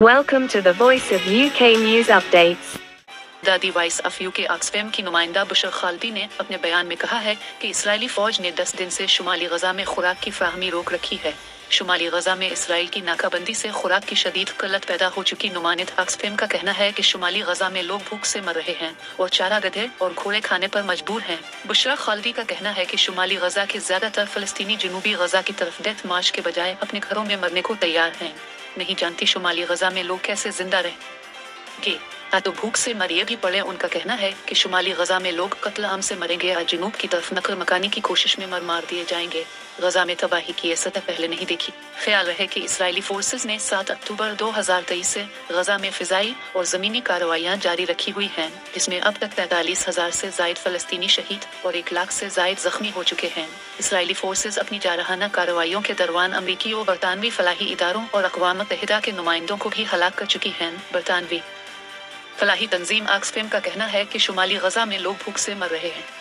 Welcome to the Voice of UK News Updates. The voice of UK Oxfam की नुमाइंदा Bushehr Khalidi ने अपने बयान में कहा है कि इस्राएली फौज ने 10 दिन से शुमाली गजा में खुराक की फ्राहमी रोक रखी है। शुमाली गजा में इसराइल की नाकाबंदी से खुराक की शदीद किल्लत पैदा हो चुकी। नुमाइंद ऑक्सफैम का कहना है कि शुमाली गजा में लोग भूख से मर रहे हैं और चारा गधे और घोड़े खाने पर मजबूर हैं। बुशरा खालिदी का कहना है कि शुमाली गजा के ज्यादातर फलस्तीनी जनूबी गजा की तरफ डेथ मार्च के बजाय अपने घरों में मरने को तैयार हैं। नहीं जानती शुमाली गजा में लोग कैसे जिंदा रहेंगे, ना तो भूख से मरिए भी पड़े। उनका कहना है कि शुमाली गजा में लोग कत्ल आम से मरेंगे या जनूब की तरफ नकल मकानी की कोशिश में मार दिए जाएंगे। गजा में तबाही की सतह पहले नहीं देखी। ख्याल रहे कि इसराइली फोर्सेस ने 7 अक्टूबर 2023 से गजा में फिजाई और जमीनी कार्रवाइयां जारी रखी हुई हैं, जिसमें अब तक 43,000 से जायद फलस्तीनी शहीद और 1 लाख से जायद जख्मी हो चुके हैं। इसराइली फोर्सेस अपनी जारहाना कार्रवाइयों के दौरान अमरीकी और बरतानवी फलाही इदारों और अक़वाम मुत्तहिदा के नुमाइंदों को भी हलाक कर चुकी हैं। बरतानवी फलाही तंजीम ऑक्सफैम का कहना है कि शुमाली गजा में लोग भूख से मर रहे हैं।